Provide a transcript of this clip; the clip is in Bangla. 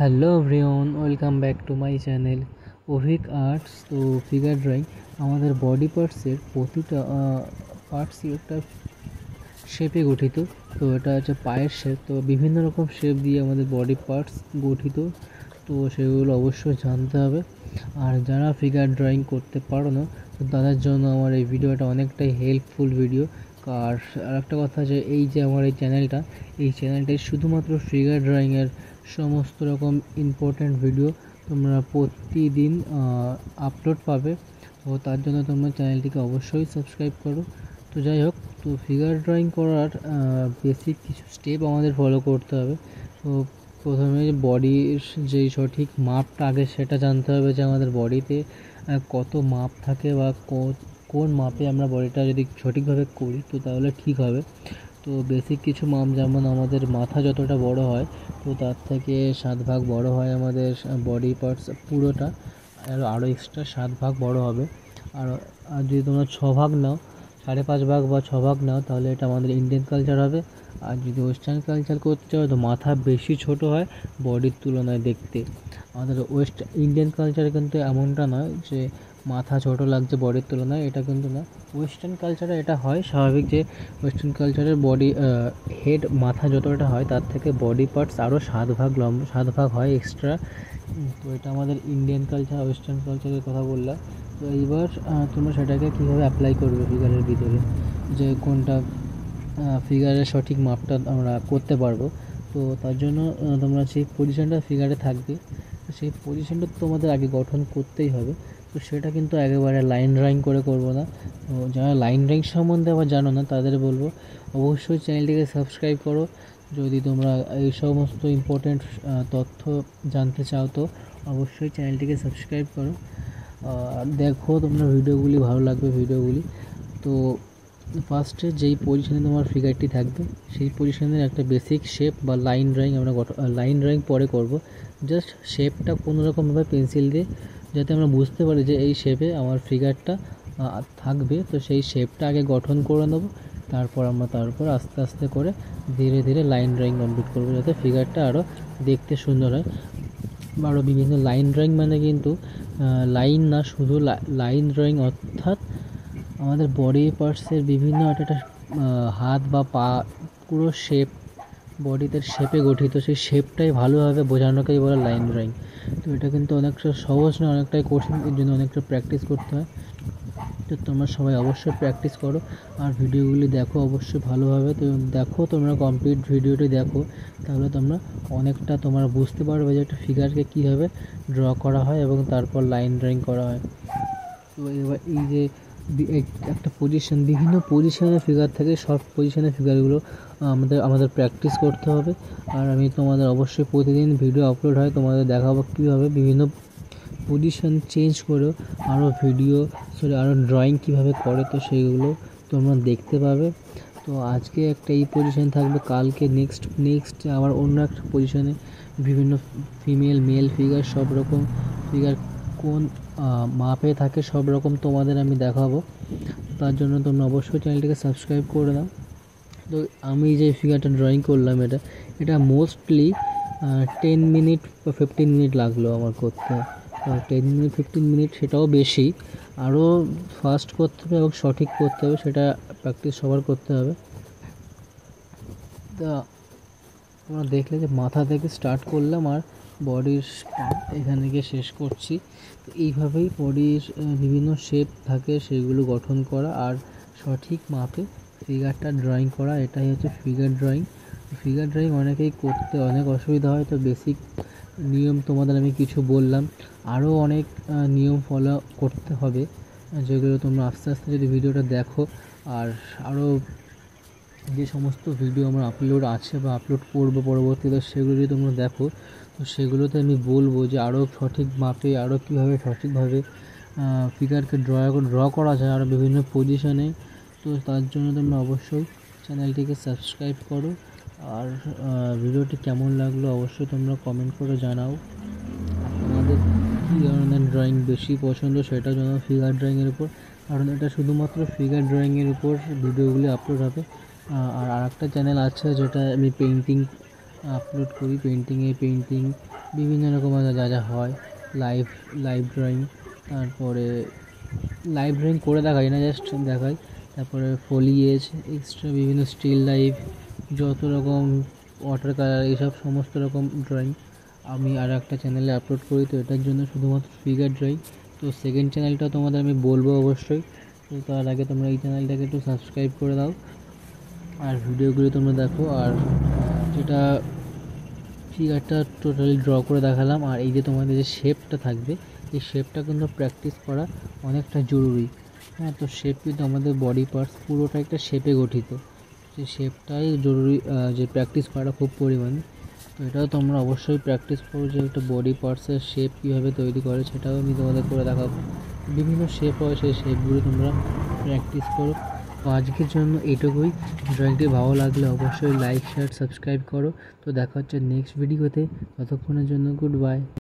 Hello everyone, welcome back to my channel Avik arts. তো ফিগার ড্রয়িং আমাদের বডি পার্টসের প্রতিটা পার্টসই একটা শেপে গঠিত। তো এটা হচ্ছে পায়ের শেপ। তো বিভিন্ন রকম শেপ দিয়ে আমাদের বডি পার্টস গঠিত, তো সেগুলো অবশ্যই জানতে হবে। আর যারা ফিগার ড্রয়িং করতে পারো না, তো তাদের জন্য আমার এই ভিডিওটা অনেকটাই হেল্পফুল ভিডিও। আর আরেকটা কথা, যে এই যে আমার এই চ্যানেলটায় শুধুমাত্র ফিগার ড্রয়িংয়ের সমস্ত রকম ইম্পর্ট্যান্ট ভিডিও তোমরা প্রতিদিন আপলোড পাবে। তো তার জন্য তোমরা চ্যানেলটিকে অবশ্যই সাবস্ক্রাইব করো। তো যাই হোক, তো ফিগার ড্রয়িং করার বেসিক কিছু স্টেপ আমাদের ফলো করতে হবে। তো প্রথমে বডির যেই সঠিক মাপটা আগে সেটা জানতে হবে, যে আমাদের বডিতে কত মাপ থাকে, বা কোন মাপে আমরা বডিটা যদি সঠিকভাবে করি তো তাহলে ঠিক হবে। তো বেসিক কিছু মাপ, যেমন আমাদের মাথা যতটা বড় হয়, তো তার থেকে 7 ভাগ বড় হয় আমাদের বডি পার্টস পুরোটা, আরও এক্সট্রা 7 ভাগ বড় হবে। আর যদি তোমরা 6 ভাগ নাও, 5.5 ভাগ বা 6 ভাগ নাও, তাহলে এটা আমাদের ইন্ডিয়ান কালচার হবে। আর যদি ওয়েস্টার্ন কালচার করতে চাও, তো মাথা বেশি ছোট হয় বডির তুলনায় দেখতে। আমাদের ইন্ডিয়ান কালচারে কিন্তু এমনটা নয় যে মাথা ছোট লাগছে বডির তুলনায়, এটা কিন্তু না। ওয়েস্টার্ন কালচারে এটা হয় স্বাভাবিক, যে ওয়েস্টার্ন কালচারের বডি হেড মাথা যতটা হয় তার থেকে বডি পার্টস আরও 7 ভাগ লম্বা, 7 ভাগ হয় এক্সট্রা। তো এটা আমাদের ইন্ডিয়ান কালচার, ওয়েস্টার্ন কালচারের কথা বললাম। তো এইবার তোমরা সেটাকে কীভাবে অ্যাপ্লাই করবে ফিগারের ভিতরে, যে কোনটা ফিগারের সঠিক মাপটা আমরা করতে পারবো। তো তার জন্য তোমরা সেই পজিশনটা ফিগারে থাকবে, সেই পজিশনটা তোমাদের আগে গঠন করতেই হবে। তো সেটা কিন্তু একেবারে লাইন ড্রয়িং করে করবো না। তো যারা লাইন ড্রয়িং সম্বন্ধে আবার জানো না, তাদের বলবো অবশ্যই চ্যানেলটিকে সাবস্ক্রাইব করো। যদি তোমরা এই সমস্ত ইম্পর্ট্যান্ট তথ্য জানতে চাও, তো অবশ্যই চ্যানেলটিকে সাবস্ক্রাইব করো। দেখো তোমরা ভিডিওগুলি, ভালো লাগবে ভিডিওগুলি। তো ফার্স্টে যেই পজিশনে তোমার ফিগারটি থাকবে, সেই পজিশনের একটা বেসিক শেপ বা লাইন ড্রয়িং আমরা লাইন ড্রয়িং পরে করব। জাস্ট শেপটা কোনোরকমভাবে পেন্সিল দিয়ে, যাতে আমরা বুঝতে পারি যে এই শেপে আমার ফিগারটা থাকবে। তো সেই শেপটা আগে গঠন করে নেব, তারপর আমরা তার উপর আস্তে আস্তে করে ধীরে ধীরে লাইন ড্রয়িং কমপ্লিট করবো, যাতে ফিগারটা আরও দেখতে সুন্দর হয়। আরও বিভিন্ন লাইন ড্রয়িং মানে কিন্তু লাইন না, শুধু লাইন ড্রয়িং, অর্থাৎ আমাদের বডি পার্টসের বিভিন্ন একটা হাত বা পা পুরো শেপ, বডিতে শেপে গঠিত, সেই শেপটাই ভালোভাবে বোঝানোকেই বলে লাইন ড্রয়িং। তো এটা কিন্তু অনেকটা সহজ না, অনেকটাই কঠিন, এর জন্য অনেকটা প্র্যাকটিস করতে হয়। তো তোমরা সবাই অবশ্যই প্র্যাকটিস করো, আর ভিডিওগুলি দেখো অবশ্যই ভালোভাবে। তো দেখো, তোমরা কমপ্লিট ভিডিওটি দেখো, তাহলে তোমরা অনেকটা তোমরা বুঝতে পারবে যে একটা ফিগারকে কীভাবে ড্র করা হয় এবং তারপর লাইন ড্রয়িং করা হয়। তো এবার এই যে একটা পজিশন, বিভিন্ন পজিশনের ফিগার থাকে, সব পজিশনের ফিগারগুলো আমাদের প্র্যাকটিস করতে হবে। আর আমি তোমাদের অবশ্যই প্রতিদিন ভিডিও আপলোড হয়, তোমাদের দেখাবো কীভাবে বিভিন্ন পজিশন চেঞ্জ করেও আরও ড্রয়িং কীভাবে করে, তো সেইগুলো তোমরা দেখতে পাবে। তো আজকে একটা এই পজিশন থাকবে, কালকে নেক্সট আবার অন্য একটা পজিশনে বিভিন্ন ফিমেল মেল ফিগার, সব রকম ফিগার কোন মাপে থাকে সব রকম তোমাদের আমি দেখাবো। তার জন্য তোমরা অবশ্যই চ্যানেলটিকে সাবস্ক্রাইব করে দাও। তো আমি যে ফিগারটা ড্রয়িং করলাম, এটা মোস্টলি 10 মিনিট বা 15 মিনিট লাগলো আমার করতে। 10 মিনিট 15 মিনিট সেটাও বেশি, আরও ফাস্ট করতে হবে এবং সঠিক করতে হবে, সেটা প্র্যাকটিস সবার করতে হবে। তা তোমরা দেখলে যে মাথা থেকে স্টার্ট করলাম আর বডির এখানে গিয়ে শেষ করছি। তো এইভাবেই বডির বিভিন্ন শেপ থাকে, সেগুলো গঠন করা আর সঠিক মাপে ফিগারটা ড্রয়িং করা, এটাই হচ্ছে ফিগার ড্রয়িং। ফিগার ড্রয়িং অনেকেই করতে অনেক অসুবিধা হয়। তো বেসিক নিয়ম তোমাদের আমি কিছু বললাম, আরও অনেক নিয়ম ফলো করতে হবে, যেগুলো তোমরা আস্তে আস্তে যদি ভিডিওটা দেখো, আর আরও যে সমস্ত ভিডিও আমার আপলোড আছে বা আপলোড করবো পরবর্তীতে, সেগুলো যদি তোমরা দেখো, তো সেগুলোতে আমি বলবো যে আরও সঠিক মাপে, আরও কীভাবে সঠিকভাবে ফিগারকে ড্র করা যায়, আরও বিভিন্ন পজিশনে। তো তার জন্য তোমরা অবশ্যই চ্যানেলটিকে সাবস্ক্রাইব করো। আর ভিডিওটি কেমন লাগলো অবশ্যই তোমরা কমেন্ট করে জানাও। তোমাদের কী ধরনের ড্রয়িং বেশি পছন্দ সেটা জানাও ফিগার ড্রয়িংয়ের উপর, কারণ এটা শুধুমাত্র ফিগার ড্রয়িংয়ের উপর ভিডিওগুলি আপলোড হবে। আর একটা চ্যানেল আছে যেটা আমি পেন্টিং আপলোড করি। পেন্টিং বিভিন্ন রকমের যা যা হয়, লাইভ ড্রয়িং, তারপরে লাইভ ড্রয়িং করে দেখাই না, জাস্ট দেখাই। তারপরে ফোলিয়েজ, এক্সট্রা বিভিন্ন স্টিল লাইফ, যত রকম ওয়াটার কালার, এইসব সমস্ত রকম ড্রয়িং আমি আর একটা চ্যানেলে আপলোড করি। তো এটার জন্য শুধুমাত্র ফিগার ড্রয়িং। তো সেকেন্ড চ্যানেলটা তোমাদের আমি বলবো অবশ্যই। তো তার আগে তোমরা এই চ্যানেলটাকে একটু সাবস্ক্রাইব করে দাও আর ভিডিওগুলো তোমরা দেখো। আর যেটা ফিগারটা টোটালি ড্র করে দেখালাম, আর এই যে তোমাদের যে শেপটা থাকবে, এই শেপটা কিন্তু প্র্যাকটিস করা অনেকটা জরুরি। হ্যাঁ, তো শেপ কিন্তু আমাদের বডি পার্টস পুরোটা একটা শেপে গঠিত, সেই শেপটাই জরুরি, যে প্র্যাকটিস করাটা খুব পরিমাণে। তো এটাও তোমরা অবশ্যই প্র্যাকটিস করো, যে একটা বডি পার্টসের শেপ কীভাবে তৈরি করে সেটাও আমি তোমাদের করে দেখাবো। বিভিন্ন শেপ হয়, সেই শেপগুলো তোমরা প্র্যাকটিস করো। তো আজকের জন্য এটুকুই। ড্রয়িংটি ভালো লাগলে অবশ্যই লাইক, শেয়ার, সাবস্ক্রাইব করো। তো দেখা হচ্ছে নেক্সট ভিডিওতে। ততক্ষণের জন্য গুড বাই।